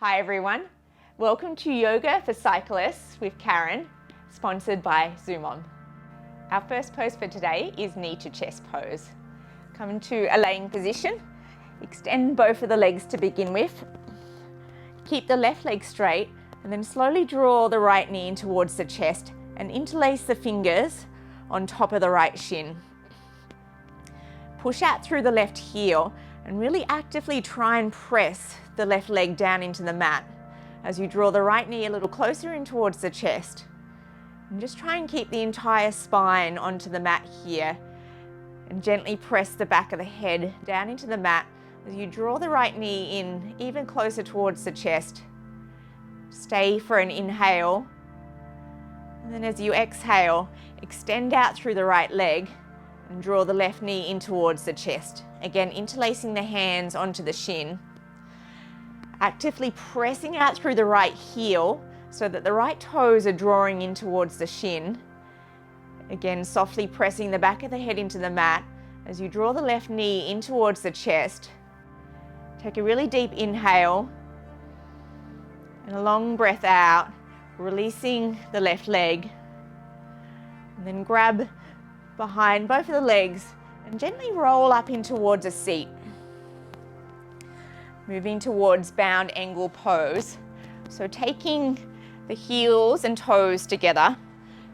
Hi everyone, welcome to Yoga for Cyclists with Karen, sponsored by Soomom. Our first pose for today is knee to chest pose. Come into a laying position, extend both of the legs to begin with, keep the left leg straight and then slowly draw the right knee in towards the chest and interlace the fingers on top of the right shin. Push out through the left heel and really actively try and press the left leg down into the mat as you draw the right knee a little closer in towards the chest. And just try and keep the entire spine onto the mat here and gently press the back of the head down into the mat as you draw the right knee in even closer towards the chest. Stay for an inhale, and then as you exhale, extend out through the right leg and draw the left knee in towards the chest. Again, interlacing the hands onto the shin. Actively pressing out through the right heel so that the right toes are drawing in towards the shin. Again, softly pressing the back of the head into the mat as you draw the left knee in towards the chest. Take a really deep inhale and a long breath out, releasing the left leg. And then grab behind both of the legs and gently roll up in towards a seat. Moving towards bound angle pose. So taking the heels and toes together,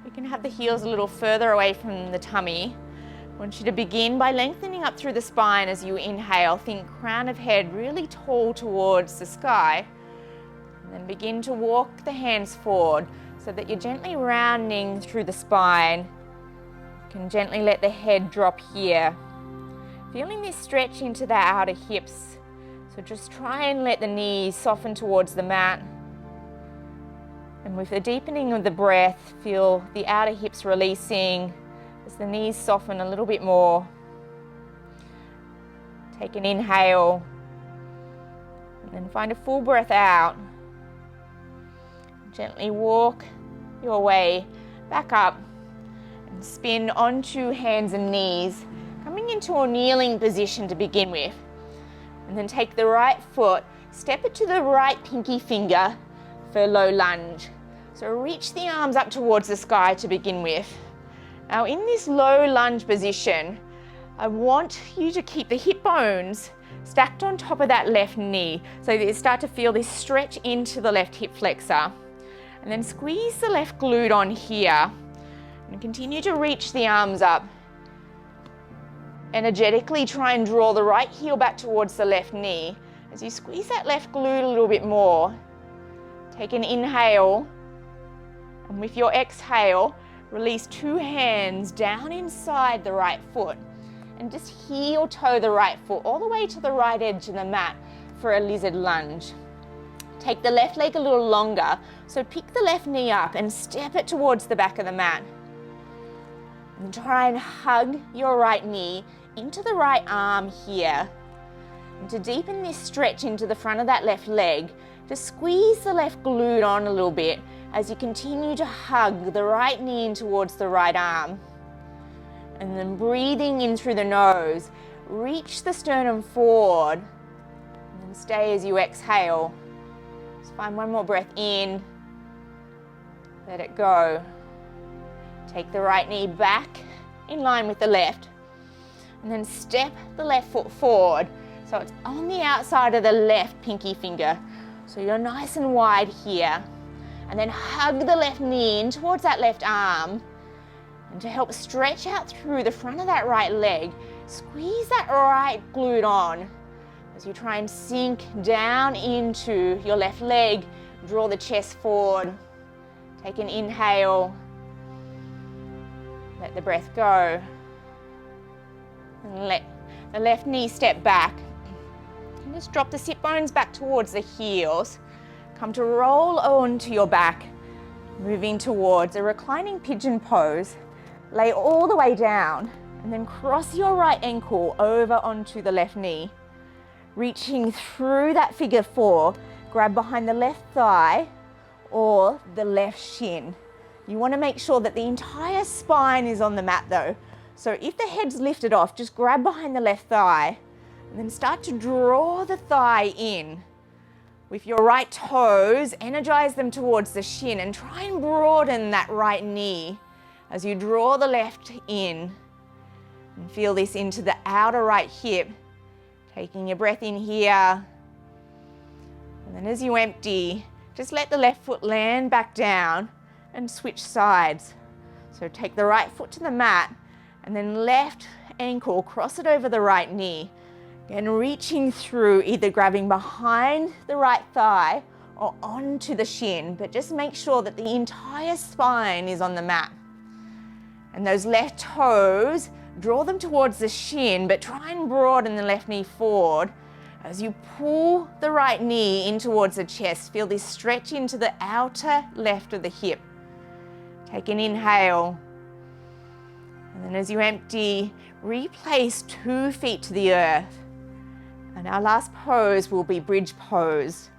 you can have the heels a little further away from the tummy. I want you to begin by lengthening up through the spine as you inhale. Think crown of head really tall towards the sky. And then begin to walk the hands forward so that you're gently rounding through the spine. You can gently let the head drop here. Feeling this stretch into the outer hips. So just try and let the knees soften towards the mat. And with the deepening of the breath, feel the outer hips releasing as the knees soften a little bit more. Take an inhale and then find a full breath out. Gently walk your way back up and spin onto hands and knees, coming into a kneeling position to begin with. And then take the right foot, step it to the right pinky finger for low lunge. So reach the arms up towards the sky to begin with. Now in this low lunge position, I want you to keep the hip bones stacked on top of that left knee so that you start to feel this stretch into the left hip flexor. And then squeeze the left glute on here and continue to reach the arms up. Energetically try and draw the right heel back towards the left knee as you squeeze that left glute a little bit more. Take an inhale, and with your exhale, release two hands down inside the right foot and just heel toe the right foot all the way to the right edge of the mat for a lizard lunge. Take the left leg a little longer, so pick the left knee up and step it towards the back of the mat. And try and hug your right knee into the right arm here. And to deepen this stretch into the front of that left leg, just squeeze the left glute on a little bit as you continue to hug the right knee in towards the right arm. And then breathing in through the nose, reach the sternum forward and then stay as you exhale. Just find one more breath in, let it go. Take the right knee back in line with the left and then step the left foot forward so it's on the outside of the left pinky finger. So you're nice and wide here. And then hug the left knee in towards that left arm. And to help stretch out through the front of that right leg, squeeze that right glute on as you try and sink down into your left leg. Draw the chest forward. Take an inhale. Let the breath go. And let the left knee step back. And just drop the sit bones back towards the heels. Come to roll onto your back, moving towards a reclining pigeon pose. Lay all the way down and then cross your right ankle over onto the left knee. Reaching through that figure four, grab behind the left thigh or the left shin. You want to make sure that the entire spine is on the mat though. So if the head's lifted off, just grab behind the left thigh and then start to draw the thigh in. With your right toes, energize them towards the shin and try and broaden that right knee as you draw the left in. And feel this into the outer right hip. Taking your breath in here. And then as you empty, just let the left foot land back down and switch sides. So take the right foot to the mat and then left ankle, cross it over the right knee. Again, reaching through, either grabbing behind the right thigh or onto the shin, but just make sure that the entire spine is on the mat. And those left toes, draw them towards the shin, but try and broaden the left knee forward. As you pull the right knee in towards the chest, feel this stretch into the outer left of the hip. Take an inhale. And then as you empty, replace 2 feet to the earth. And our last pose will be bridge pose.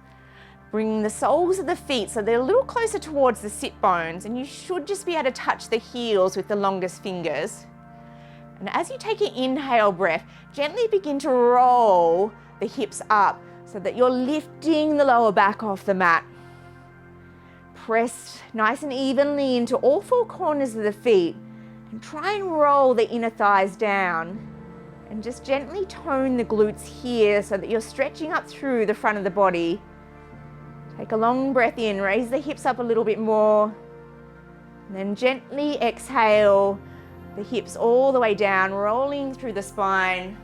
Bring the soles of the feet so they're a little closer towards the sit bones, and you should just be able to touch the heels with the longest fingers. And as you take an inhale breath, gently begin to roll the hips up so that you're lifting the lower back off the mat. Press nice and evenly into all 4 corners of the feet and try and roll the inner thighs down. And just gently tone the glutes here so that you're stretching up through the front of the body. Take a long breath in, raise the hips up a little bit more. And then gently exhale the hips all the way down, rolling through the spine.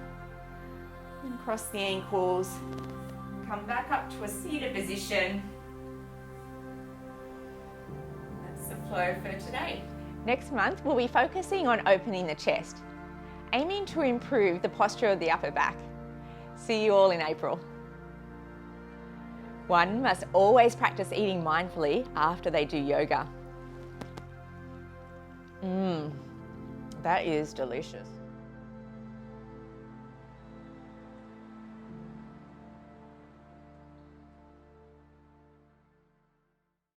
And cross the ankles. Come back up to a seated position. That's the flow for today. Next month, we'll be focusing on opening the chest, aiming to improve the posture of the upper back. See you all in April. One must always practice eating mindfully after they do yoga. That is delicious.